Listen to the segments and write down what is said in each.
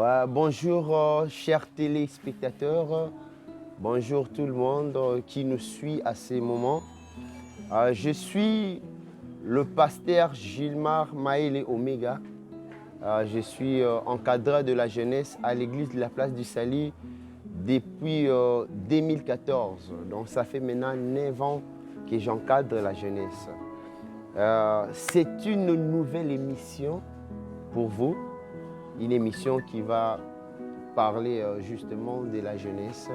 Ouais, bonjour, chers téléspectateurs. Bonjour tout le monde qui nous suit à ces moments. Je suis le pasteur Gilmar Maëlé Omega. Je suis encadreur de la jeunesse à l'église de la place du Salut depuis 2014. Donc ça fait maintenant 9 ans que j'encadre la jeunesse. C'est une nouvelle émission pour vous. Une émission qui va parler justement de la jeunesse,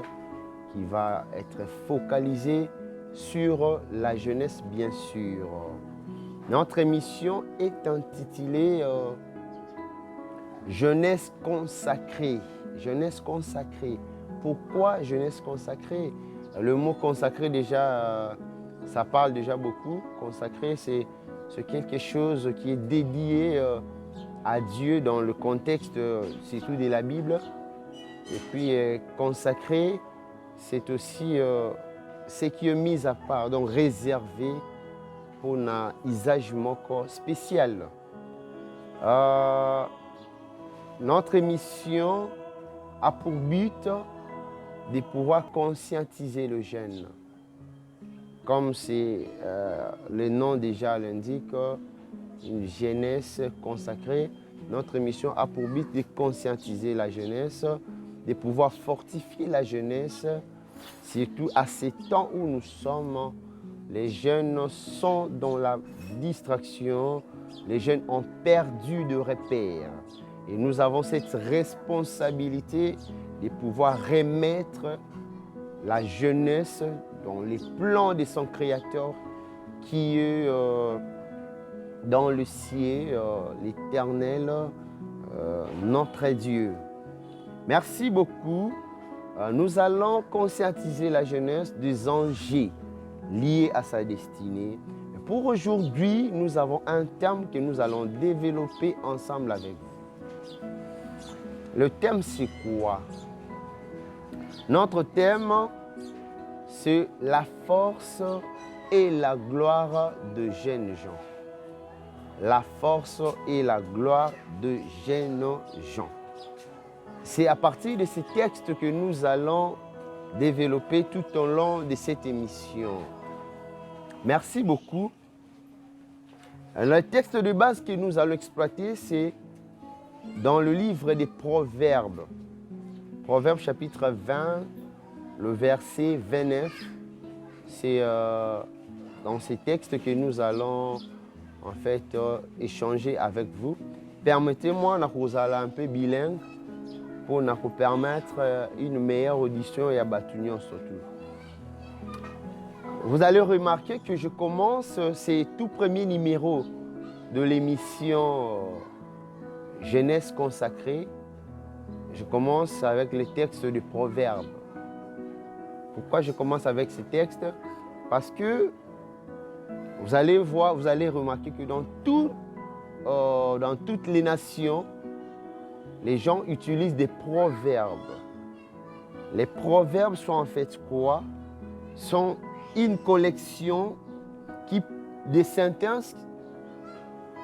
qui va être focalisée sur la jeunesse bien sûr. Notre émission est intitulée Jeunesse consacrée. Jeunesse consacrée. Pourquoi jeunesse consacrée? Le mot consacré déjà, ça parle déjà beaucoup. Consacré, c'est quelque chose qui est dédié à Dieu dans le contexte surtout de la Bible. Et puis consacré, c'est aussi ce qui est mis à part, donc réservé pour un usage spécial. Notre émission a pour but de pouvoir conscientiser le jeune. Comme c'est le nom déjà l'indique, une jeunesse consacrée, notre émission a pour but de conscientiser la jeunesse, de pouvoir fortifier la jeunesse, surtout à ces temps où nous sommes. Les jeunes sont dans la distraction, les jeunes ont perdu de repères. Et nous avons cette responsabilité de pouvoir remettre la jeunesse dans les plans de son Créateur qui est dans le ciel, l'Éternel, notre Dieu. Merci beaucoup. Nous allons conscientiser la jeunesse des enjeux liés à sa destinée. Pour aujourd'hui, nous avons un thème que nous allons développer ensemble avec vous. Le thème, c'est quoi? Notre thème, c'est la force et la gloire de jeunes gens. La force et la gloire de jeunes gens. C'est à partir de ces textes que nous allons développer tout au long de cette émission. Merci beaucoup. Le texte de base que nous allons exploiter, c'est dans le livre des Proverbes. Proverbes chapitre 20, le verset 29. C'est dans ces textes que nous allons en fait échanger avec vous. Permettez-moi de vous aller un peu bilingue pour nous permettre une meilleure audition et abatunion surtout. Vous allez remarquer que je commence ces tout premiers numéros de l'émission Jeunesse consacrée. Je commence avec les textes du Proverbe. Pourquoi je commence avec ces textes? Parce que vous allez voir, vous allez remarquer que dans toutes les nations, les gens utilisent des proverbes. Les proverbes sont en fait quoi? Sont une collection de sentences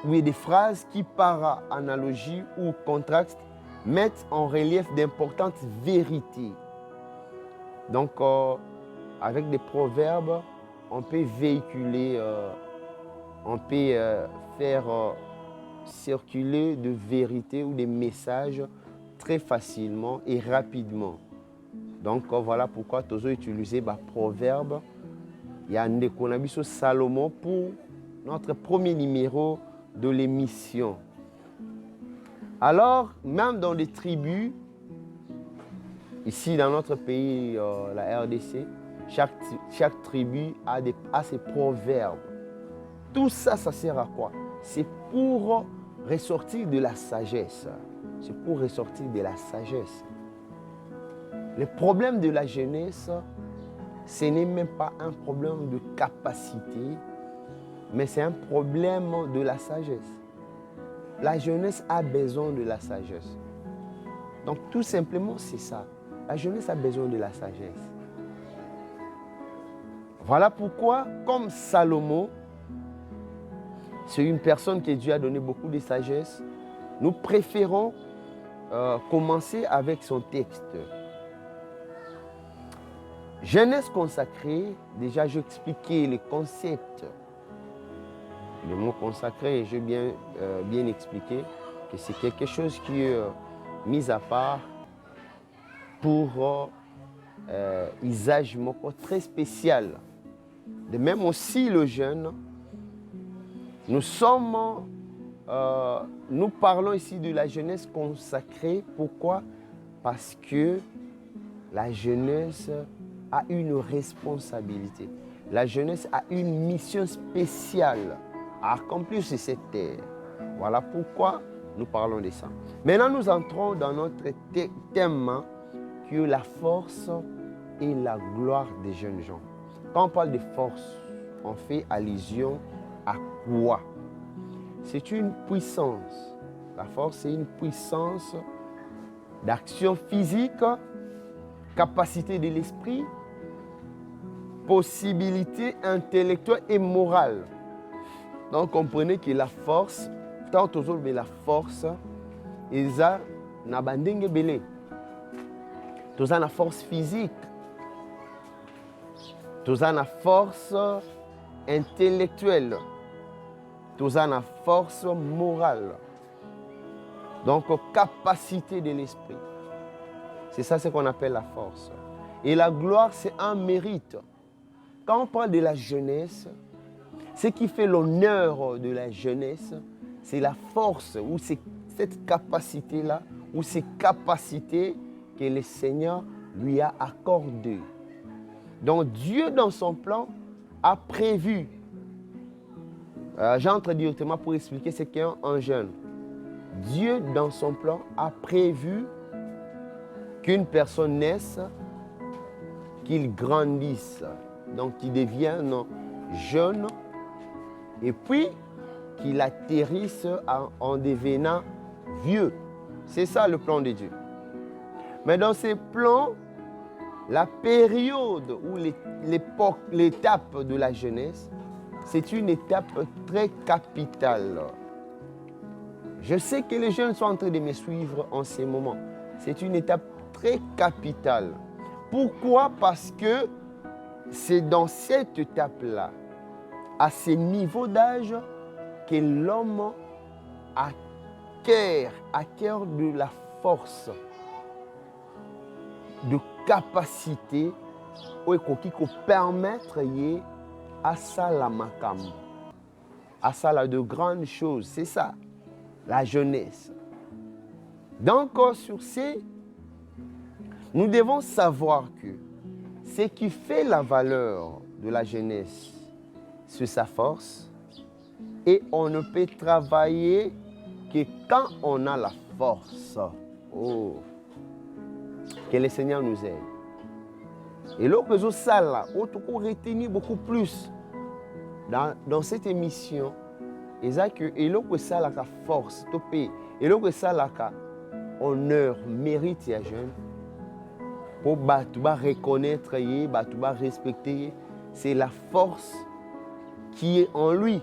ou des phrases qui, par analogie ou contraste, mettent en relief d'importantes vérités. Donc, avec des proverbes, on peut véhiculer, on peut faire circuler de vérités ou des messages très facilement et rapidement. Donc, voilà pourquoi tu as utilisé le proverbe. Il y a un Salomon pour notre premier numéro de l'émission. Alors, même dans les tribus, ici dans notre pays, la RDC, chaque tribu a ses proverbes. Tout ça, ça sert à quoi? C'est pour ressortir de la sagesse. C'est pour ressortir de la sagesse. Le problème de la jeunesse, ce n'est même pas un problème de capacité, mais c'est un problème de la sagesse. La jeunesse a besoin de la sagesse. Donc tout simplement, c'est ça. La jeunesse a besoin de la sagesse. Voilà pourquoi, comme Salomon, c'est une personne que Dieu a donné beaucoup de sagesse, nous préférons commencer avec son texte. Jeunesse consacrée, déjà j'ai expliqué les concepts. Le mot consacré, j'ai bien expliqué que c'est quelque chose qui est mis à part pour usage très spécial. De même aussi le jeûne, nous parlons ici de la jeunesse consacrée. Pourquoi? Parce que la jeunesse a une responsabilité. La jeunesse a une mission spéciale à accomplir sur cette terre. Voilà pourquoi nous parlons de ça. Maintenant, nous entrons dans notre thème qui est la force et la gloire des jeunes gens. Quand on parle de force, on fait allusion à quoi? C'est une puissance. La force, c'est une puissance d'action physique, capacité de l'esprit, possibilité intellectuelle et morale. Donc, comprenez que la force, tant que la force, eza na bandenge belé. Toza na force physique, toza na force intellectuelle, toza na force morale. Donc, capacité de l'esprit. C'est ça ce qu'on appelle la force. Et la gloire, c'est un mérite. Quand on parle de la jeunesse, ce qui fait l'honneur de la jeunesse, c'est la force ou c'est cette capacité-là ou ces capacités que le Seigneur lui a accordées. Donc Dieu, dans son plan, a prévu. J'entre directement pour expliquer ce qu'est un jeune. Dieu, dans son plan, a prévu qu'une personne naisse, qu'il grandisse, donc qu'il devienne jeune, et puis qu'il atterrisse en devenant vieux. C'est ça le plan de Dieu. Mais dans ces plans, la période ou l'époque, l'étape de la jeunesse, c'est une étape très capitale. Je sais que les jeunes sont en train de me suivre en ces moments. C'est une étape très capitale. Pourquoi? Parce que c'est dans cette étape-là, à ce niveau d'âge, que l'homme acquiert de la force, de capacité, qui peut permettre à ça la makam, à ça la de grandes choses. C'est ça, la jeunesse. Donc, sur ces, nous devons savoir que ce qui fait la valeur de la jeunesse, c'est sa force. Et on ne peut travailler que quand on a la force. Oh, que le Seigneur nous aide. Et là, que ça là, on peut retenir beaucoup plus dans cette émission. Et là, que ça la force, et là, que ça la honneur, mérite à jeune. Pour reconnaître, respecter, c'est la force qui est en lui.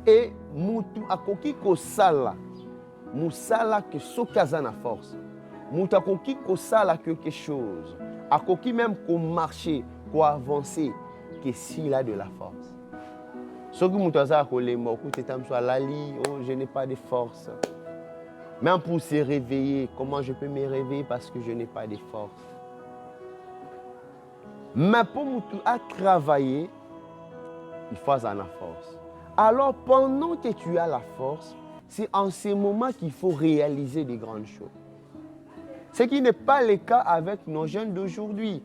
Et mutu akoki ko sala, musala que sokaza na force. Mutu akoki ko sala quelque chose, akoki même ko marcher, ko avancer, que s'il a de la force. Ce que mutu aza ko lemo, ko tetam so lali, oh je n'ai pas de force. Même pour se réveiller, comment je peux me réveiller parce que je n'ai pas de force. Mais pour mutu à travailler, il faut avoir la force. Alors, pendant que tu as la force, c'est en ce moment qu'il faut réaliser des grandes choses. Ce qui n'est pas le cas avec nos jeunes d'aujourd'hui.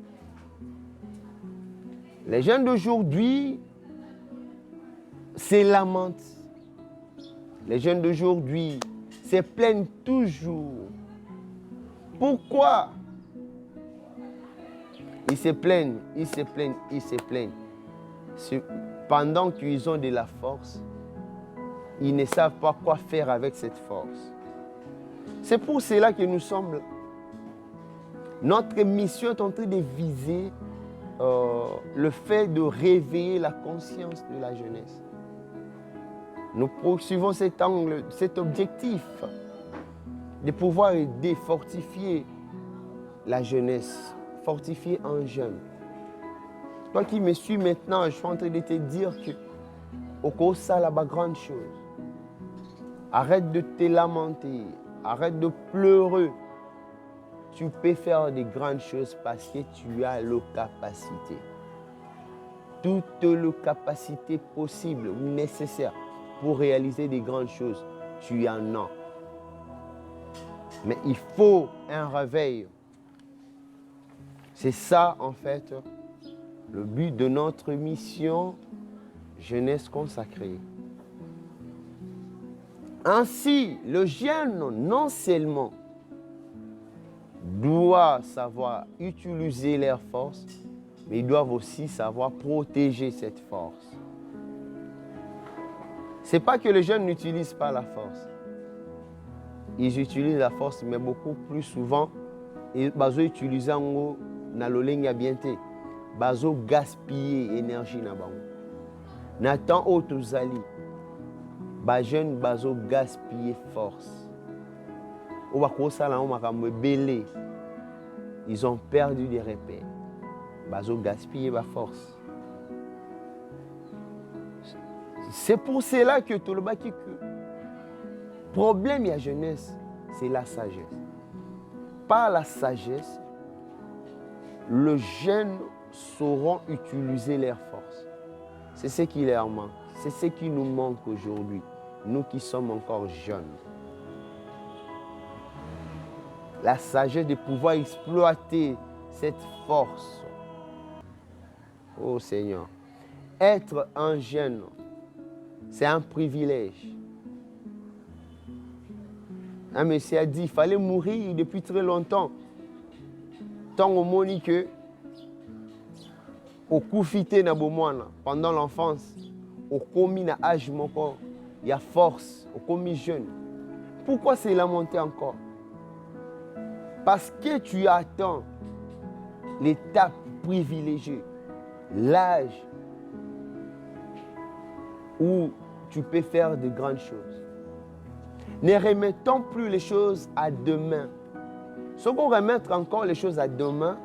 Les jeunes d'aujourd'hui se lamentent. Les jeunes d'aujourd'hui se plaignent toujours. Pourquoi? Ils se plaignent, ils se plaignent, ils se plaignent. Pendant qu'ils ont de la force, ils ne savent pas quoi faire avec cette force. C'est pour cela que nous sommes là. Notre mission est en train de viser le fait de réveiller la conscience de la jeunesse. Nous poursuivons cet angle, cet objectif. de pouvoir aider, fortifier la jeunesse, fortifier un jeune. Toi qui me suis maintenant, je suis en train de te dire que au cours ça la grande chose. Arrête de te lamenter, arrête de pleurer. Tu peux faire des grandes choses parce que tu as la capacité. Toutes les capacités possibles ou nécessaires pour réaliser des grandes choses, tu en as. Mais il faut un réveil. C'est ça en fait le but de notre mission jeunesse consacrée. Ainsi, le jeune non seulement doit savoir utiliser leur force, mais ils doivent aussi savoir protéger cette force. Ce n'est pas que les jeunes n'utilisent pas la force. Ils utilisent la force, mais beaucoup plus souvent, ils utilisent na lolenga bienté. Bazo gaspiller énergie na bango. Nathan otozali. Ba jeune bazo gaspiller force. Ils ont perdu des repères. Bazo gaspiller ba force. C'est pour cela que tout le baki que problème de la jeunesse, c'est la sagesse. Par la sagesse, les jeunes sauront utiliser leurs forces. C'est ce qui leur manque. C'est ce qui nous manque aujourd'hui, nous qui sommes encore jeunes. La sagesse de pouvoir exploiter cette force. Oh Seigneur, être un jeune, c'est un privilège. Un monsieur a dit qu'il fallait mourir depuis très longtemps. Tant au moni que au koufité na bomwana pendant l'enfance, au commis na âge moko, il y a force, au commis jeune. Pourquoi c'est lamenté encore? Parce que tu attends l'étape privilégiée, l'âge où tu peux faire de grandes choses. Ne remettons plus les choses à demain. Ce qu'on remettre encore les choses à demain,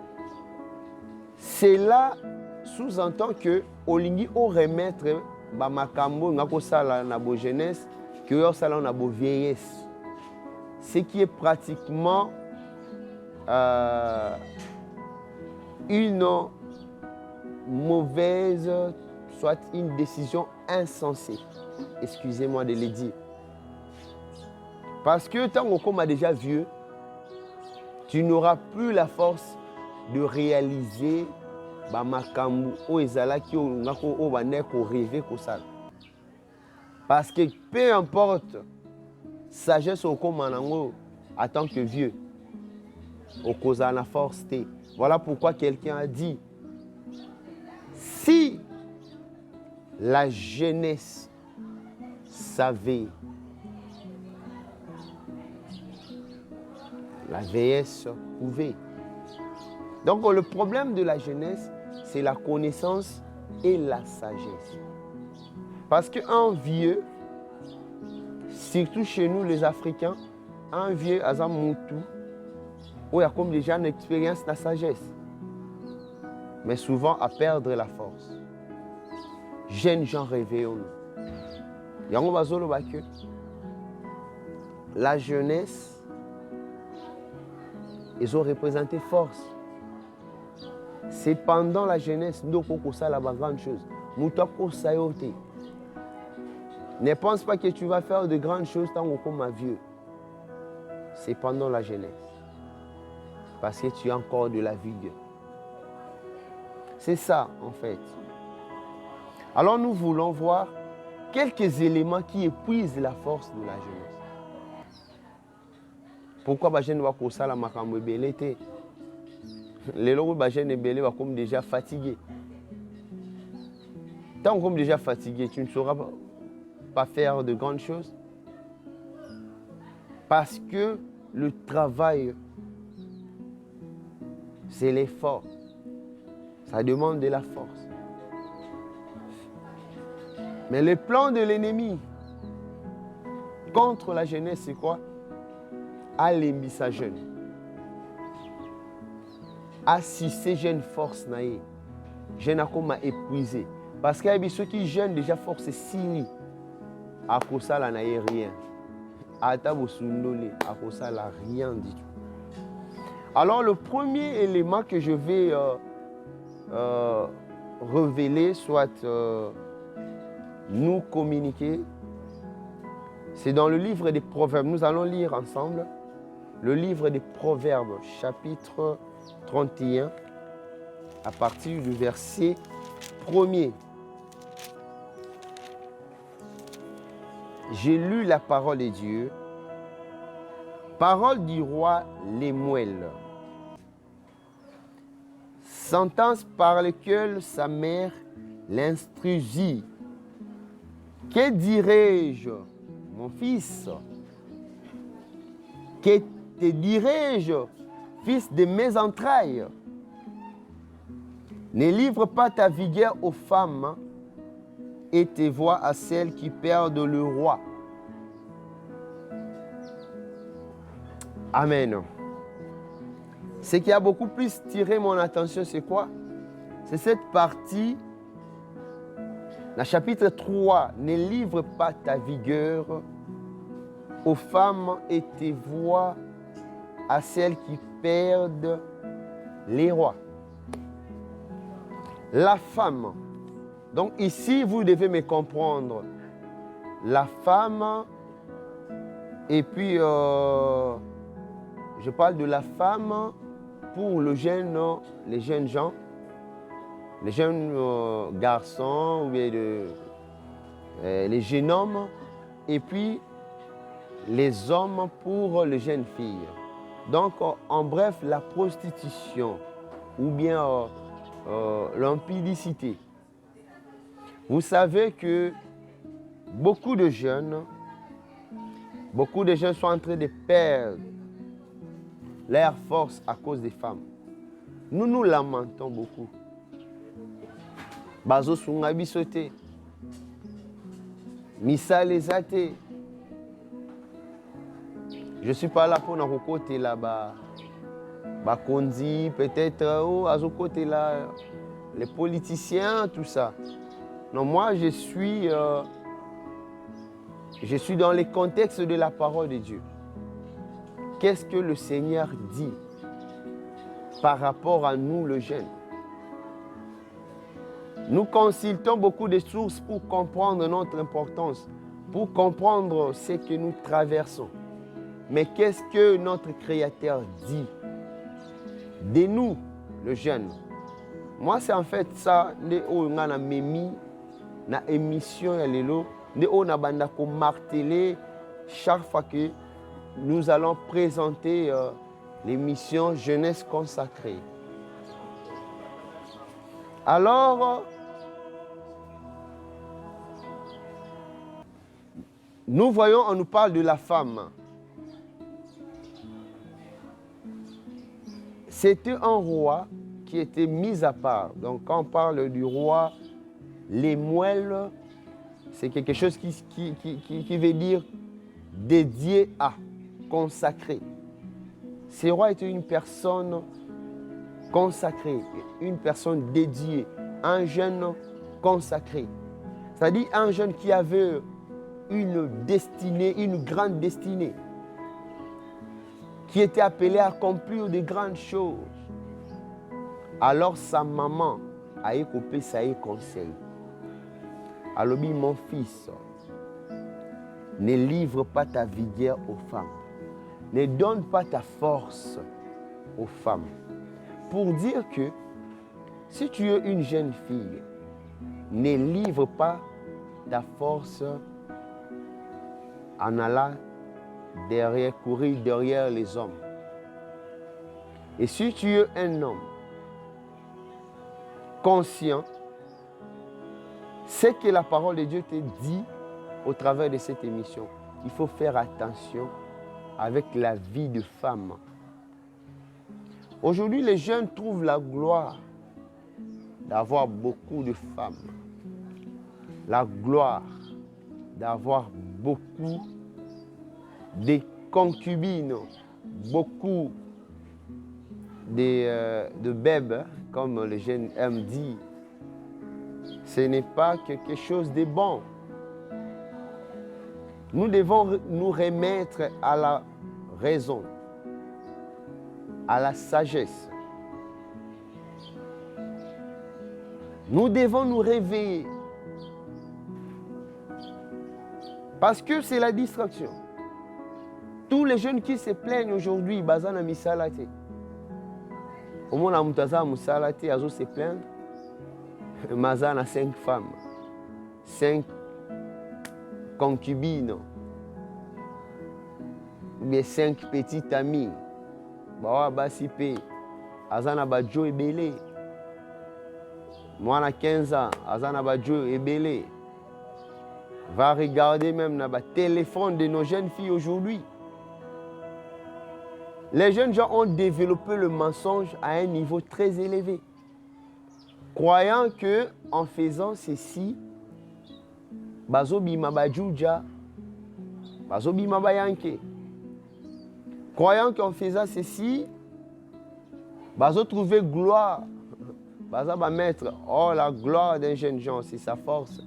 cela sous-entend que olingi o remettre ba makambo ngako sala na bo jeunesse que yo sala na bo vieillesse. Ce qui est pratiquement une mauvaise, soit une décision insensée. Excusez-moi de le dire. Parce que tant qu'on est déjà vieux, tu n'auras plus la force de réaliser ba makambu o ezalaki o ngako o baneko rêver ko ça. Parce que peu importe sagesse au komanango en tant que vieux, au cause de la force T. Voilà pourquoi quelqu'un a dit, si la jeunesse savait, la vieillesse pouvait. Donc le problème de la jeunesse, c'est la connaissance et la sagesse. Parce qu'un vieux, surtout chez nous les Africains, un vieux Azam Moutou, où il y a comme déjà une expérience de la sagesse, mais souvent à perdre la force. Jeunes gens réveillons. La jeunesse, ils ont représenté force. C'est pendant la jeunesse nous avons la grande chose. Ne pense pas que tu vas faire de grandes choses tant que tu es vieux. C'est pendant la jeunesse. Parce que tu as encore de la vigueur. C'est ça en fait. Alors nous voulons voir quelques éléments qui épuisent la force de la jeunesse. Pourquoi les jeunes vont faire la makambo belete? Les jeunes vont comme déjà fatigués. Tant que déjà fatigué, tu ne sauras pas faire de grandes choses. Parce que le travail, c'est l'effort. Ça demande de la force. Mais le plan de l'ennemi contre la jeunesse, c'est quoi? alembisa jeune. Assister jeune force naïe. Jeune a comme épuisé. Parce qu'il y a ceux qui jeûnent déjà force signe. À cause ça, là, n'a rien. À cause ça, là, rien du tout. Alors, le premier élément que je vais révéler, soit nous communiquer, c'est dans le livre des Proverbes. Nous allons lire ensemble le livre des Proverbes, chapitre 31, à partir du verset 1er. J'ai lu la parole de Dieu, parole du roi Lémuel, sentence par laquelle sa mère l'instruisit. Que dirai-je, mon fils? Que te dirai-je, fils de mes entrailles? Ne livre pas ta vigueur aux femmes et tes voix à celles qui perdent le roi. Amen. Ce qui a beaucoup plus tiré mon attention, c'est quoi? C'est cette partie, le chapitre 3, ne livre pas ta vigueur aux femmes et tes voix à celles qui perdent les rois. La femme. Donc ici, vous devez me comprendre. La femme, et puis je parle de la femme pour les jeunes gens, les jeunes garçons, ou bien les jeunes hommes, et puis les hommes pour les jeunes filles. Donc en bref, la prostitution, ou bien l'impudicité. Vous savez que beaucoup de jeunes sont en train de perdre leur force à cause des femmes. Nous nous lamentons beaucoup. Bazo sunga bisote. Misale zate. Je ne suis pas là pour nous côté là-bas. Bakondi, peut-être, à côté là, les politiciens, tout ça. Non, moi, je suis dans le contexte de la parole de Dieu. Qu'est-ce que le Seigneur dit par rapport à nous, le jeune? Nous consultons beaucoup de sources pour comprendre notre importance, pour comprendre ce que nous traversons. Mais qu'est-ce que notre Créateur dit de nous, le jeune? Moi, c'est en fait ça, on a mis na émission ya lelo, on a banda ko marteler chaque fois que nous allons présenter l'émission Jeunesse consacrée. Alors, nous voyons, on nous parle de la femme. C'était un roi qui était mis à part. Donc, quand on parle du roi Lémuel, c'est quelque chose qui veut dire dédié à, consacré. Ce roi était une personne consacrée, une personne dédiée, un jeune consacré. C'est-à-dire un jeune qui avait une destinée, une grande destinée, qui était appelé à accomplir de grandes choses. Alors sa maman a écopé ça et conseil. Alors mon fils, ne livre pas ta vigueur aux femmes. Ne donne pas ta force aux femmes. Pour dire que si tu es une jeune fille, ne livre pas ta force en allant courir derrière les hommes. Et si tu es un homme conscient, c'est que la parole de Dieu te dit au travers de cette émission. Il faut faire attention avec la vie de femme. Aujourd'hui, les jeunes trouvent la gloire d'avoir beaucoup de femmes. La gloire d'avoir beaucoup de concubines beaucoup de bèbes, comme les jeunes aiment dire, ce n'est pas quelque chose de bon. Nous devons nous remettre à la raison, à la sagesse. Nous devons nous réveiller. Parce que c'est la distraction. Tous les jeunes qui se plaignent aujourd'hui, bazana misalate. Au moins, la moutaza misalate, azo se plaindre. Mazana 5 femmes, 5 concubines, ou bien 5 petites amies. Bawa basipe, azana badjo ebele. Moi, à 15 ans, azana badjo ebele. Va regarder même le téléphone de nos jeunes filles aujourd'hui. Les jeunes gens ont développé le mensonge à un niveau très élevé. Croyant que en faisant ceci, bazobima bajuja, bazobima bayanke. Croyant qu'en faisant ceci, bazo trouver gloire, bazo ba mettre, oh la gloire d'un jeune gens, c'est sa force.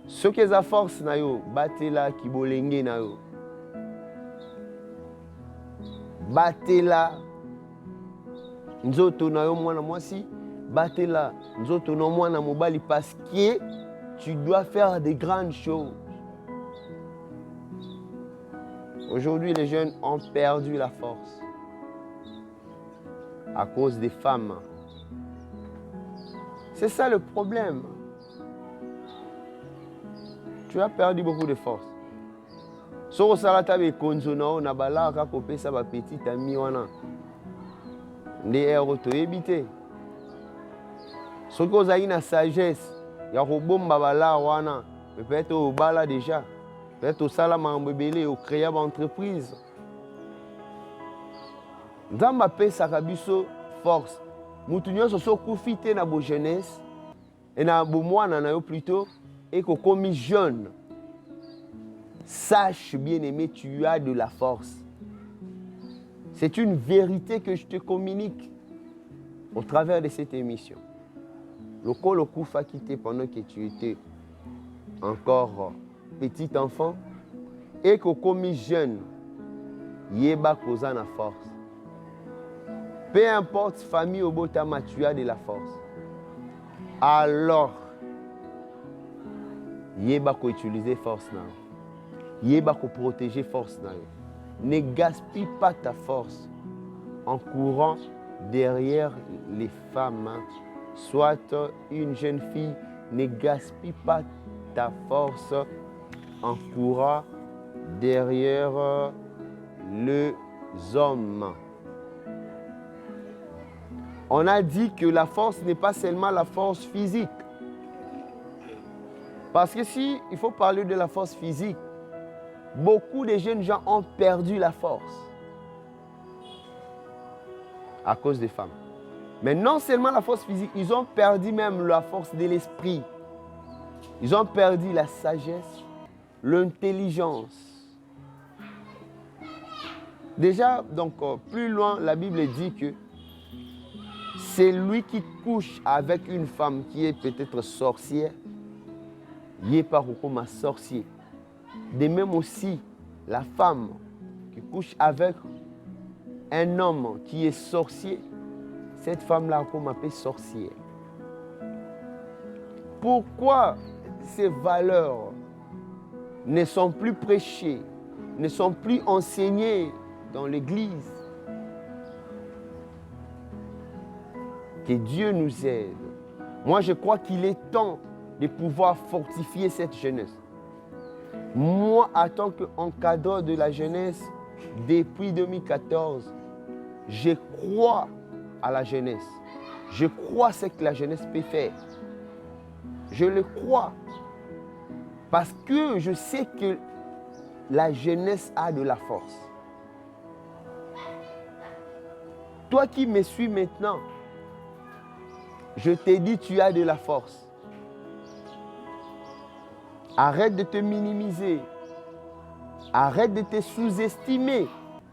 Ce que sa force na yo, batela kibolenge na yo. Batela nzoto na yo mwana mwasi, batela nzoto na mwana mobali parce que tu dois faire de grandes choses. Aujourd'hui, les jeunes ont perdu la force à cause des femmes. C'est ça le problème. Tu as perdu beaucoup de force. So salata be konzona na balaka kopesa ba petite ami wana. Nde ero to ebité. Soko za ina sagesse ya robomba bala wana, peut-être au bala déjà. Peut-être au salama mbebele au créer une entreprise. Nzamba pesa kabiso force. Mutu nyonso so kufite na bo jeunesse et na bo mwana na yo plutôt et ko komi jeune. Sache bien aimé, tu as de la force. C'est une vérité que je te communique au travers de cette émission. Le col kufa quitté pendant que tu étais encore petit enfant et que comme jeune, yeba koza na force. Peu importe famille au botama, tu as de la force. Alors, yeba ko utiliser force na. Yeba ko protéger force na. Ne gaspille pas ta force en courant derrière les femmes. Soit une jeune fille, ne gaspille pas ta force en courant derrière les hommes. On a dit que la force n'est pas seulement la force physique. Parce que si il faut parler de la force physique, beaucoup de jeunes gens ont perdu la force à cause des femmes. Mais non seulement la force physique, ils ont perdu même la force de l'esprit. Ils ont perdu la sagesse, l'intelligence. Déjà, donc, plus loin, la Bible dit que c'est lui qui couche avec une femme qui est peut-être sorcière, il n'est pas comme un sorcier. De même aussi, la femme qui couche avec un homme qui est sorcier, cette femme-là comme appelée sorcière. Pourquoi ces valeurs ne sont plus prêchées, ne sont plus enseignées dans l'Église? Que Dieu nous aide. Moi, je crois qu'il est temps de pouvoir fortifier cette jeunesse. Moi, en tant qu'encadreur de la jeunesse, depuis 2014, je crois à la jeunesse. Je crois ce que la jeunesse peut faire. Je le crois. Parce que je sais que la jeunesse a de la force. Toi qui me suis maintenant, je t'ai dit, tu as de la force. Arrête de te minimiser. Arrête de te sous-estimer.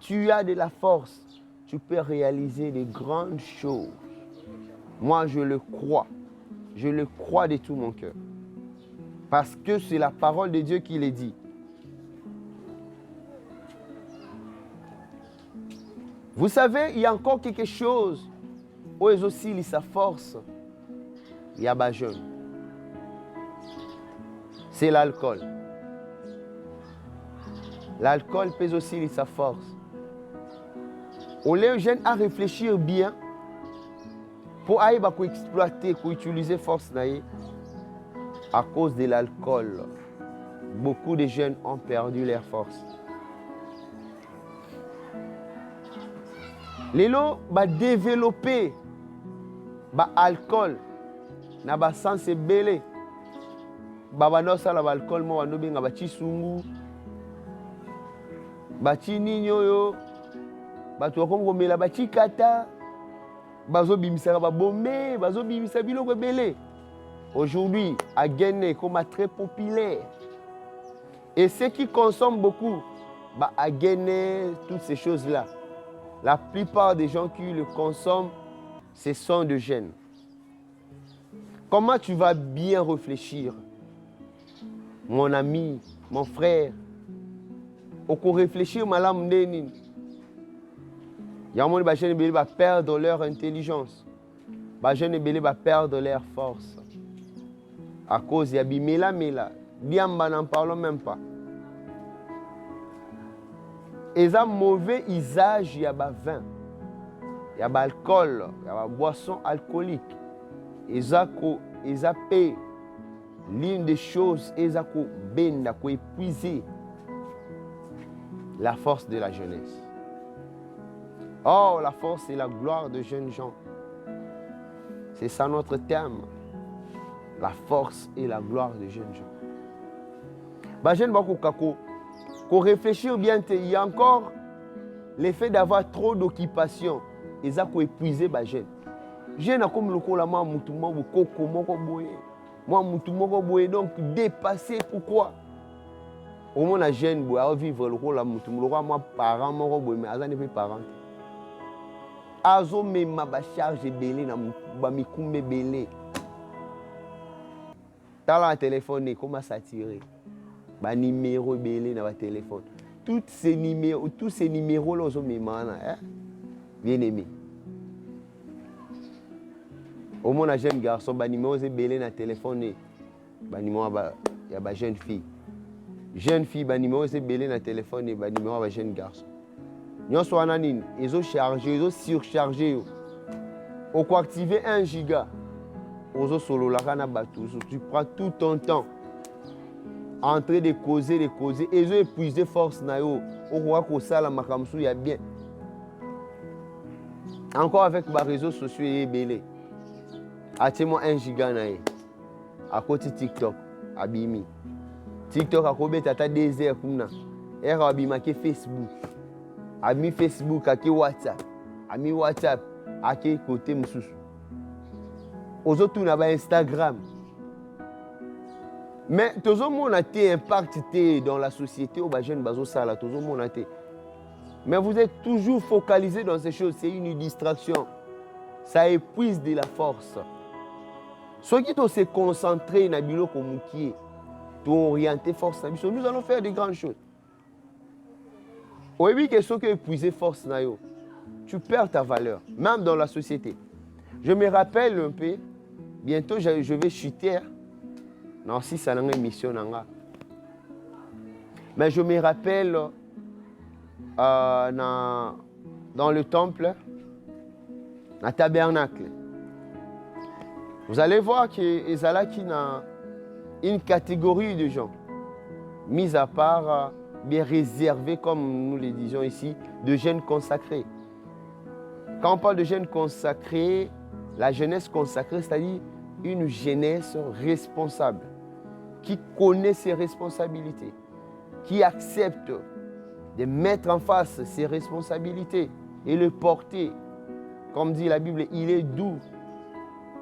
tu as de la force, tu peux réaliser de grandes choses. Moi, je le crois. Je le crois de tout mon cœur. Parce que c'est la parole de Dieu qui le dit. Vous savez, il y a encore quelque chose où ils oscillent sa force. Il y a des jeunes. C'est l'alcool. L'alcool pèse aussi sa force. On les jeunes à réfléchir bien pour aller exploiter, pour utiliser force à cause de l'alcool. Beaucoup de jeunes ont perdu leur force. Les gens va développer l'alcool na ba sens belé. Babano sala l'alcool mo wano benga ba chisungu. Ba chininyo yo. Ba to ko ngomela ba chikata. Bazo bimisa ba bombe, bazo bimisa biloko belé. Aujourd'hui, à Guinée, comme très populaire. Et ceux qui consomment beaucoup, à Guinée, toutes ces choses-là, la plupart des gens qui le consomment, ce sont des jeunes. Comment tu vas bien réfléchir, mon ami, mon frère, au qu'on réfléchir, madame Nénine, il y a des jeunes qui vont perdre leur intelligence. Les jeunes qui vont perdre leur force. À cause de Bimela Mela, Diamba n'en parlons même pas. Et ça mauvais usage, il y a du vin, il y a de l'alcool, il y a de boisson alcoolique. Et ça paye l'une des choses, et ça peut épuiser la force de la jeunesse. Oh, la force et la gloire de jeunes gens. C'est ça notre thème. La force et la gloire des jeunes gens. Les jeunes qu'on réfléchir bien, il y a encore l'effet d'avoir trop d'occupation. Et ça peut épuiser les jeunes. Jeunes comme le coup, moi, donc dépasser, pourquoi? Au moins, les jeunes doivent vivre le coup, moi, parents, mais ils ne sont pas parents. Azo me ma charge belé na ba mikumbe belé. Tala un téléphone comment s'attirer. Ba numéro belé na ba téléphone. Tous ces numéros là sont mes mains bien aimé. Au moins la jeune garçon ba numéro c'est belé na téléphone ba numéro ya ba jeune fille. Jeune fille ba numéro c'est belé na téléphone ba numéro ba jeune garçon. Ils ont chargé, ils ont surchargé. Au quoi activer 1 giga, tu prends tout ton temps en train de causer, ils ont épuisé force. Bien. Encore avec les réseaux sociaux, il est belé. Attends-moi 1 giga à côté TikTok, abimi. TikTok a combien de 2 heures comme ça. Et abima qui Facebook. Ami Facebook, à qui WhatsApp, ami WhatsApp, à qui côté Moussous. Aux autres, on a Instagram. Mais tout le monde a été impacté dans la société, au Bajen Bazo Sala, tout le monde a été. Mais vous êtes toujours focalisé dans ces choses, c'est une distraction. Ça épuise de la force. Ceux qui sont se concentrer dans le bilo comme qui est, orienter force, nous allons faire de grandes choses. Oui, que ce qui épuise force, tu perds ta valeur, même dans la société. Je me rappelle un peu, bientôt je vais chuter. Non, si ça n'a pas émission. Mais je me rappelle dans le temple, dans le tabernacle. Vous allez voir qu'il y a une catégorie de gens, mis à part. Bien réservé, comme nous le disons ici, de jeunes consacrés. Quand on parle de jeunes consacrés, la jeunesse consacrée, c'est-à-dire une jeunesse responsable, qui connaît ses responsabilités, qui accepte de mettre en face ses responsabilités et le porter. Comme dit la Bible, il est doux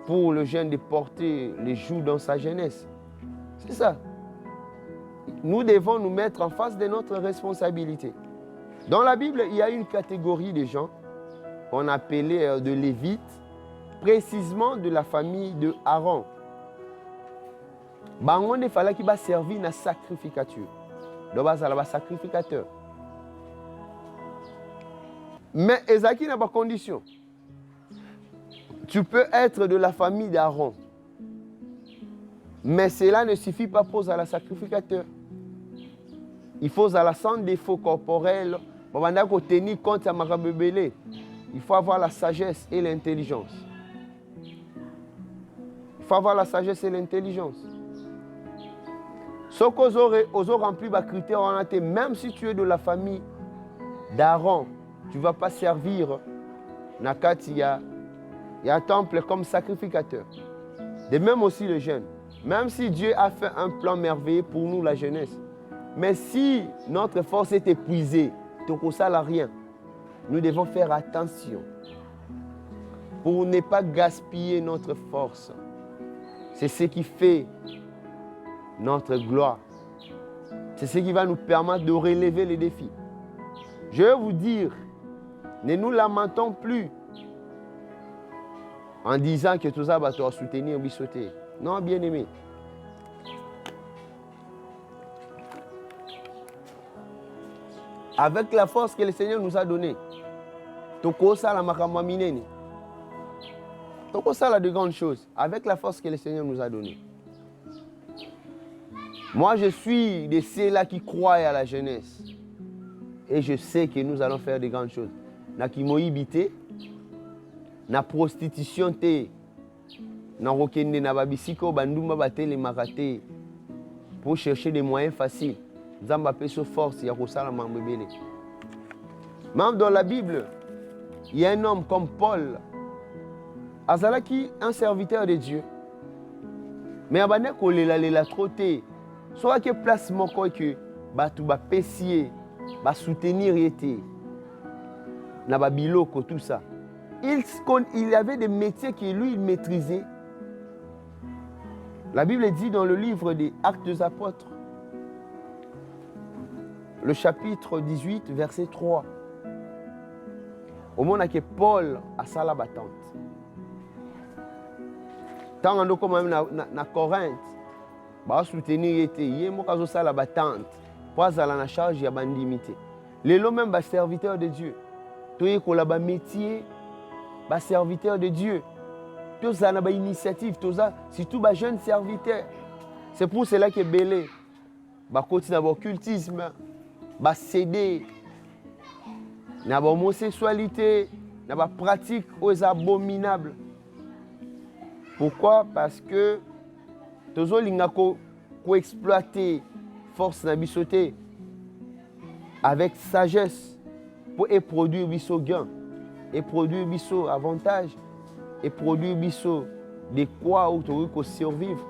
pour le jeune de porter les joues dans sa jeunesse. C'est ça. Nous devons nous mettre en face de notre responsabilité. Dans la Bible, il y a une catégorie de gens qu'on appelait de Lévites, précisément de la famille de Aaron. Il fallait qu'il servir dans la sacrificature. Donc, il y a sacrificateur. Mais Ezaki n'a pas de condition. Tu peux être de la famille d'Aaron. Mais cela ne suffit pas pour la sacrificateur. Il faut la sans défaut corporel. Il faut avoir la sagesse et l'intelligence. Il faut avoir la sagesse et l'intelligence. Ce qu'on aurait rempli les critères, même si tu es de la famille d'Aaron, tu ne vas pas servir il y a un temple comme sacrificateur. De même aussi le jeune. Même si Dieu a fait un plan merveilleux pour nous, la jeunesse. Mais si notre force est épuisée, tu ne rien. Nous devons faire attention pour ne pas gaspiller notre force. C'est ce qui fait notre gloire. C'est ce qui va nous permettre de relever les défis. Je veux vous dire, ne nous lamentons plus en disant que tout ça va te soutenir ou sauter. Non, bien aimé. Avec la force que le Seigneur nous a donnée, toko sala makambo minene. Toko sala de grandes choses. Avec la force que le Seigneur nous a donnée. Moi, je suis de ceux-là qui croient à la jeunesse. Et je sais que nous allons faire de grandes choses. Na kimoibité, na prostitution te, na rokende na babisiko bandumba batele makate pour chercher des moyens faciles. Zamba peso force ya kosala mambebele. Même dans la Bible, il y a un homme comme Paul, azalaki un serviteur de Dieu. Mais abane kolela trop te, soit que place moko que batu ba pesier, ba soutenir yete. Na ba biloko tout ça. Il avait des métiers que lui il maîtrisait. La Bible dit dans le livre des Actes des Apôtres, le chapitre 18, verset 3. Au moment que Paul a sala batante. Tant on comme même na Corinthe, ba soutenir était yé mo kazo sala batante. Pour ala na charge ya bandimité. Les lots même ba serviteur de Dieu. Toye ko la ba métier ba serviteur de Dieu. Tous ça na ba initiative, tous ça surtout ba jeune serviteur. C'est pour cela que belé ba continue na occultisme. Ba céder na ba homosexualité, na ba pratique aux abominables. Pourquoi? Parce que tozo linga ko exploiter force na bisoté avec sagesse pour produire biso gain et produire biso avantage et produire biso de quoi où tu ko survivre,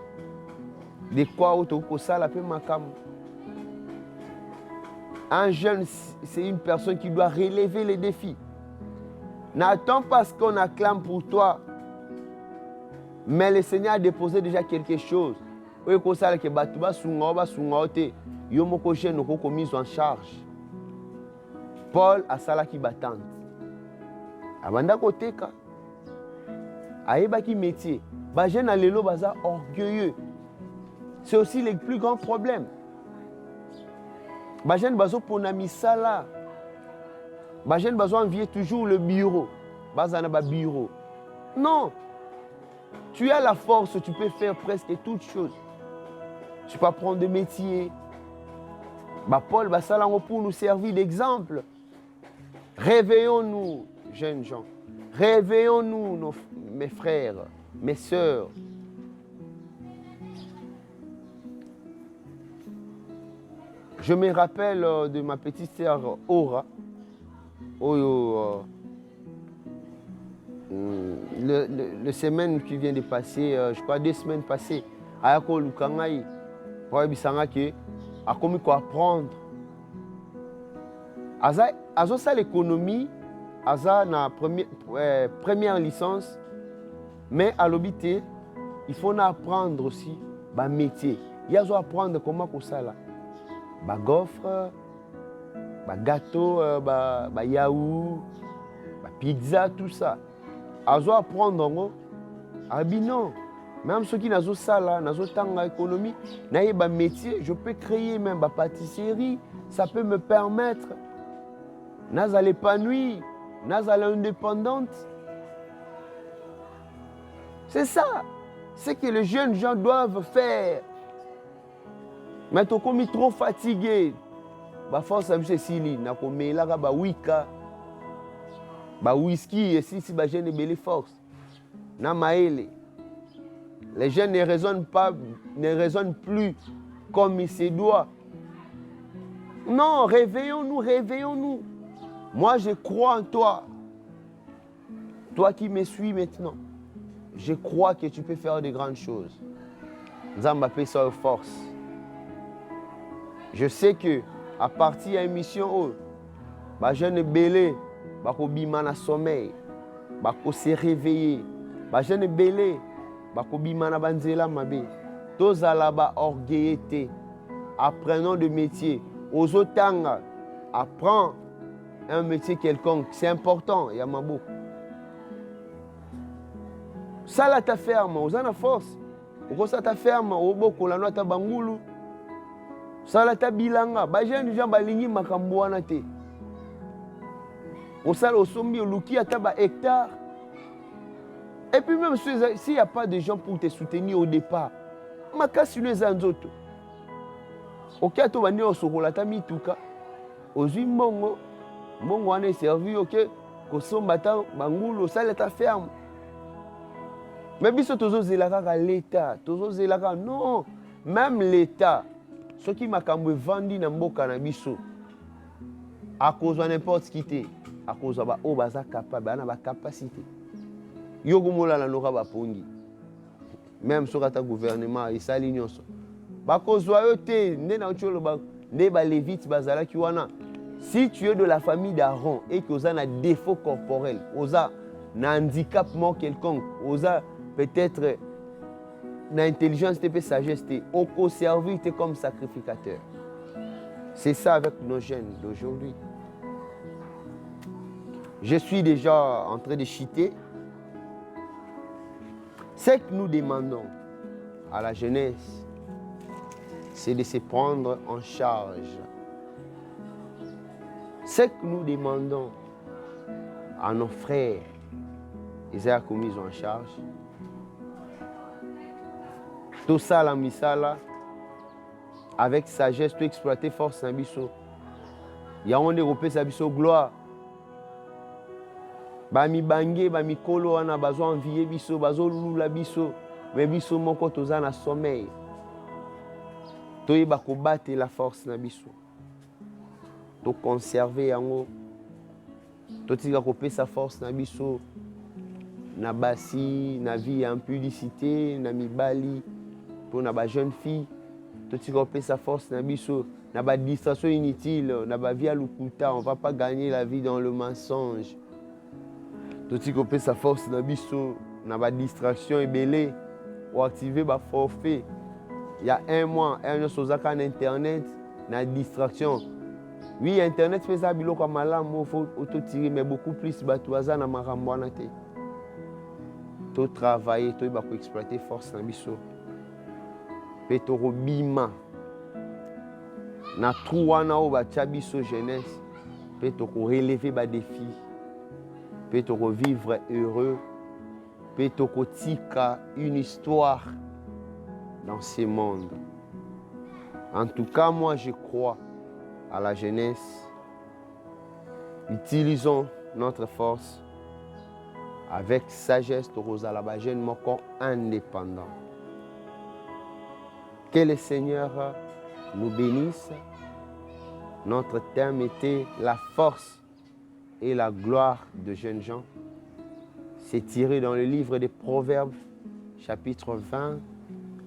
de quoi où tu ko sala pe makam. Un jeune, c'est une personne qui doit relever les défis. N'attends pas ce qu'on acclame pour toi. Mais le Seigneur a déposé déjà quelque chose. Paul a salaki batante. Abanda koteka. Aebaki métier. Ba jeune a lelo baza orgueilleux. C'est aussi le plus grand problème. Les gens ont misala. Les gens envier toujours le bureau. Bureau. Non. Tu as la force, tu peux faire presque toutes choses. Tu peux apprendre des métiers. Paul pour nous servir d'exemple. Réveillons-nous, jeunes gens. Réveillons-nous, mes frères, mes sœurs. Je me rappelle de ma petite sœur Aura. Le semaine qui vient de passer, je crois 2 semaines passées, à Lukangai, pour que a commis quoi apprendre. Azo ça l'économie, aza na première licence, mais à l'obité, il faut apprendre aussi le métier. Il y a apprendre comment ça là. Bagofre, gâteau, yaourt, pizza, tout ça. Azo apprendre, non. Même ceux qui n'ont ça là, n'ont pas économie, n'ont pas métier, je peux créer même ma pâtisserie, ça peut me permettre d'être épanoui, d'être indépendante. C'est ça, c'est que les jeunes gens doivent faire. Mais tu es trop fatigué. Force à M. Sili, na komé là ba wika, ba whisky et si ba jeune belle force. Na maele. Les jeunes ne raisonnent plus comme il se doit. Non, réveillons-nous, réveillons-nous. Moi, je crois en toi. Toi qui me suis maintenant, je crois que tu peux faire de grandes choses. Nzamba paie sa force. Je sais que à partir de l'émission, les jeunes belé, ils vont sommeil, ils vont se réveiller. Les jeunes belé, ils vont banzela mabe. Tous alaba orgueillité. Apprenons de métier. Aux otanga, apprends un métier quelconque. C'est important, il y a mabo. Ça là ta ferme, aux ana force. Au ça ta ferme, au boko la noix ta bangulu. Salata bilanga, bajeni gens balingi makambo wana te. Osala osombi oluki ata ba hectare. Et puis même s'il n'y a pas de gens pour te soutenir au départ, makasi les anzoto. Ok, to bandi osokola ta mituka. Ozwi mbongo, mbongo wana est servi ok, kosomba ta bangulu osala ta ferme. Mais biso tozo zelaka ka l'État, tozo zelaka non, même l'État. Ceux qui m'ont vendu dans mboka na biso à cause de n'importe qui te à cause de o baza capable na ba capacité yo gomola na noka ba pongi même sur ta gouvernement et sa nyonso ba cause yo te nde na cholo ba ne ba lévite bazala ki wana si tu es de la famille d'Aaron et que oza na défaut corporel oza na handicapement quelconque oza peut-être l'intelligence et la sagesse, au servir comme sacrificateur. C'est ça avec nos jeunes d'aujourd'hui. Je suis déjà en train de chiter. Ce que nous demandons à la jeunesse, c'est de se prendre en charge. Ce que nous demandons à nos frères, ils ont commis en charge. Tout ça, la misala, avec sagesse, tout exploiter force dans biso. Il y a un Européen qui biso gloire. Bami bangé, bami kolo, on a besoin d'envier biso, bazo lula biso, mais biso mon côté aux na sommeil. Tout y va combattre la force dans biso. Tout conserver en haut. Tout y va couper sa force dans biso. Na basi, na vie en publicité, na mibali. Pour les jeunes filles, tout ce qu'on peut sa force, n'a pas de distraction inutile, n'a pas vie à l'oukuta, on ne va pas gagner la vie dans le mensonge. Tout ce qu'on peut sa force, n'a pas de distraction et belé, ou activer le forfait. Il y a un mois, il y a un Internet, n'a distraction. Oui, Internet fait ça, il faut auto-tirer, mais beaucoup plus, il faut travailler, il faut exploiter force. Petoro bima na truana o ba chabiso jeunesse petoro relever ba défi petoro vivre heureux petoro tika une histoire dans ce monde. En tout cas, moi je crois à la jeunesse. Utilisons notre force avec sagesse pour la jeune moko indépendant. Que le Seigneur nous bénisse. Notre thème était la force et la gloire de jeunes gens. C'est tiré dans le livre des Proverbes, chapitre 20,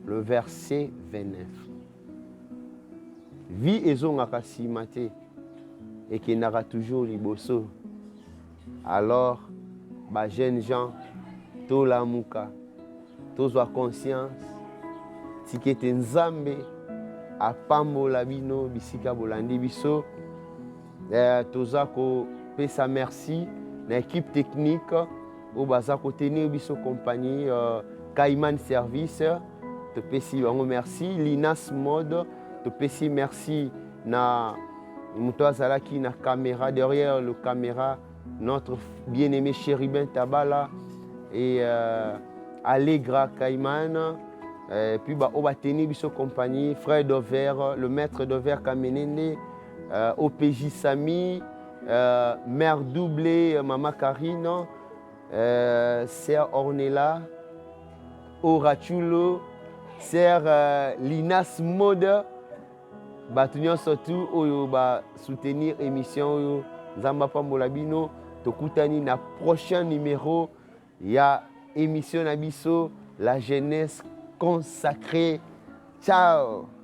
le verset 29. Vie ezongaka simate et qui n'aura toujours liboso. Alors, les jeunes gens, tout l'amuka, tous ont conscience. Tikete nzambe apambola bino bisika bolandi biso toza kopesa merci na équipe technique oyo baza kotenir biso compagnie Kaiman Service, topesi bango merci. Linas Mode, topesi merci na moto azalaki na caméra, derrière le caméra, notre bien-aimé Chérubin Tabala et Allegra Kaiman. Puis on va tenir biso compagnie, frère Dover, le maître Dover Kamenende, OPJ Sami, mère doublée Mama Karine, sœur Ornella, Orachulo, sœur Linas Mode, bato surtout oyo ba soutenir émission oyo Nzamba pambola bino. Tokutani na prochain numéro ya émission Nabiso, la jeunesse consacrée. Ciao.